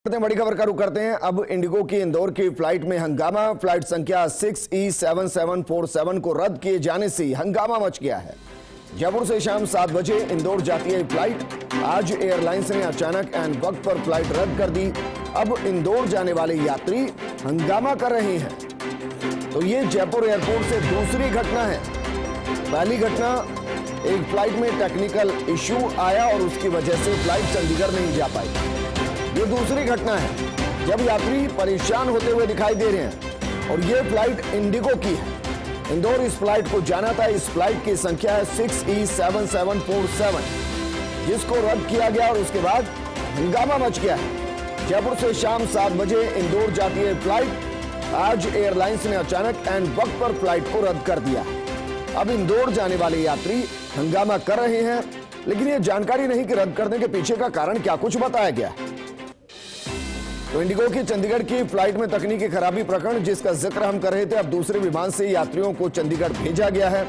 बड़ी खबर का रुख करते हैं। अब इंडिगो की इंदौर की फ्लाइट में हंगामा। फ्लाइट संख्या 6E7747 को रद्द किए जाने से हंगामा मच गया है। जयपुर से शाम 7 बजे इंदौर जाती है फ्लाइट। आज एयरलाइंस ने अचानक एंड वक्त पर फ्लाइट रद्द कर दी। अब इंदौर जाने वाले यात्री हंगामा कर रहे हैं। तो ये जयपुर एयरपोर्ट से दूसरी घटना है। पहली घटना, एक फ्लाइट में टेक्निकल इश्यू आया और उसकी वजह से फ्लाइट चंडीगढ़ नहीं जा पाई। ये दूसरी घटना है जब यात्री परेशान होते हुए दिखाई दे रहे हैं और ये फ्लाइट इंडिगो की है। इंदौर इस फ्लाइट को जाना था। इस फ्लाइट की संख्या है 6E7747, जिसको रद्द किया गया और उसके बाद हंगामा मच गया है। जयपुर से शाम 7 बजे इंदौर जाती है फ्लाइट। आज एयरलाइंस ने अचानक एंड वक्त पर फ्लाइट को रद्द कर दिया। अब इंदौर जाने वाले यात्री हंगामा कर रहे हैं, लेकिन ये जानकारी नहीं कि रद्द करने के पीछे का कारण क्या कुछ बताया गया। तो इंडिगो की चंडीगढ़ की फ्लाइट में तकनीकी खराबी प्रकरण, जिसका जिक्र हम कर रहे थे, अब दूसरे विमान से यात्रियों को चंडीगढ़ भेजा गया है।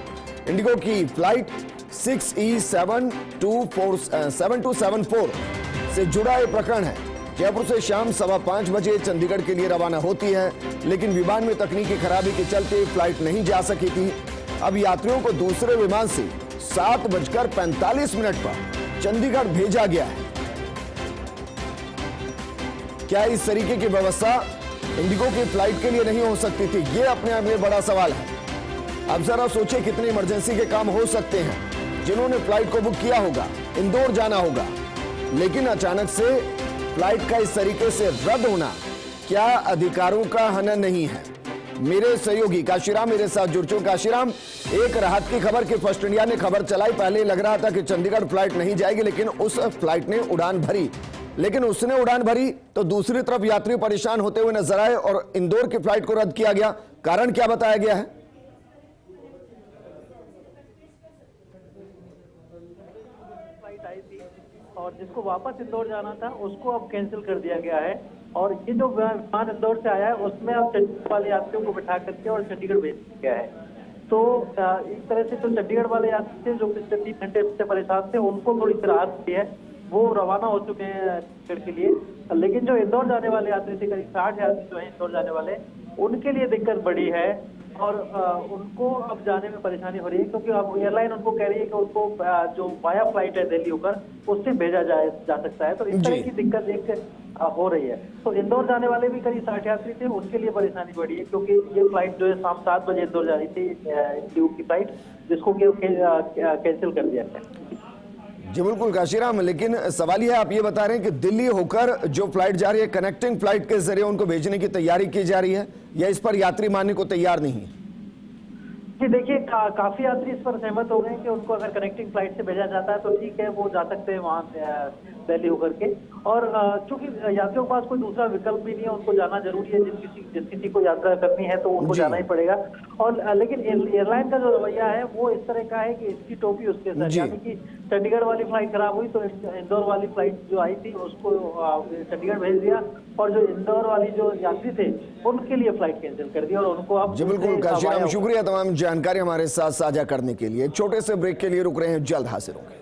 इंडिगो की फ्लाइट 6E7274 से जुड़ा यह प्रकरण है। जयपुर से शाम 5:15 बजे चंडीगढ़ के लिए रवाना होती है, लेकिन विमान में तकनीकी खराबी के चलते फ्लाइट नहीं जा सकी थी। अब यात्रियों को दूसरे विमान से 7:45 पर चंडीगढ़ भेजा गया है। क्या इस तरीके की व्यवस्था इंडिगो की फ्लाइट के लिए नहीं हो सकती थी? यह अपने आप में बड़ा सवाल है। अब जरा सोचिए कितने इमरजेंसी के काम हो सकते हैं जिन्होंने फ्लाइट को बुक किया होगा, इंदौर जाना होगा, लेकिन अचानक से फ्लाइट का इस तरीके से रद्द होना क्या अधिकारों का हनन नहीं है? मेरे सहयोगी काशीराम मेरे साथ जुड़ चुके। काशीराम, एक राहत की खबर कि फर्स्ट इंडिया ने खबर चलाई। पहले लग रहा था कि चंडीगढ़ फ्लाइट नहीं जाएगी, लेकिन उस फ्लाइट ने उड़ान भरी। लेकिन उसने उड़ान भरी तो दूसरी तरफ यात्री परेशान होते हुए नजर आए और इंदौर की फ्लाइट को रद्द किया गया। कारण क्या बताया गया है? फ्लाइट आई थी और जिसको वापस इंदौर जाना था उसको अब कैंसिल कर दिया गया है। और ये जो विमान इंदौर से आया है उसमें अब चंडीगढ़ वाले यात्रियों को बिठा करके और चंडीगढ़ भेज दिया गया है। तो एक तरह से जो चंडीगढ़ वाले यात्री थे, जो पिछले 3 घंटे से परेशान थे, उनको थोड़ी सी राहत मिली है। वो रवाना हो चुके हैं चंडीगढ़ के लिए। लेकिन जो इंदौर जाने वाले यात्री थे, करीब 60 यात्री जो है इंदौर जाने वाले, उनके लिए दिक्कत बड़ी है और उनको अब जाने में परेशानी हो रही है, क्योंकि अब एयरलाइन उनको कह रही है कि उनको जो वाया फ्लाइट है दिल्ली होकर, उससे भेजा जा सकता है। तो इस तरह की दिक्कत एक हो रही है। तो इंदौर जाने वाले भी करीब 60 यात्री थे, उनके लिए परेशानी बढ़ी है, क्योंकि ये फ्लाइट जो है शाम 7 बजे इंदौर जा रही थी, इंडिगो की फ्लाइट, जिसको कैंसिल कर दिया गया। जी बिल्कुल काशीराम, लेकिन सवाल यह है, आप ये बता रहे हैं कि दिल्ली होकर जो फ्लाइट जा रही है, कनेक्टिंग फ्लाइट के जरिए उनको भेजने की तैयारी की जा रही है, या इस पर यात्री मानने को तैयार नहीं है? जी देखिए, काफी यात्री इस पर सहमत हो गए कि उनको अगर कनेक्टिंग फ्लाइट से भेजा जाता है तो ठीक है, वो जा सकते हैं वहाँ दिल्ली होकर के। और चूंकि यात्रियों के पास कोई दूसरा विकल्प भी नहीं है, उनको जाना जरूरी है। जिस किसी को यात्रा करनी है तो उनको जाना ही पड़ेगा। और लेकिन एयरलाइन का जो रवैया है वो इस तरह का है कि इसकी टोपी उसके साथ, यानी कि चंडीगढ़ वाली फ्लाइट खराब हुई तो इंदौर वाली फ्लाइट जो आई थी उसको चंडीगढ़ भेज दिया, और जो इंदौर वाली जो यात्री थे उनके लिए फ्लाइट कैंसिल कर दी। और उनको अब जी बिल्कुल काशीराम, शुक्रिया तमाम जानकारी हमारे साथ साझा करने के लिए। छोटे से ब्रेक के लिए रुक रहे हैं, जल्द हाजिर होंगे।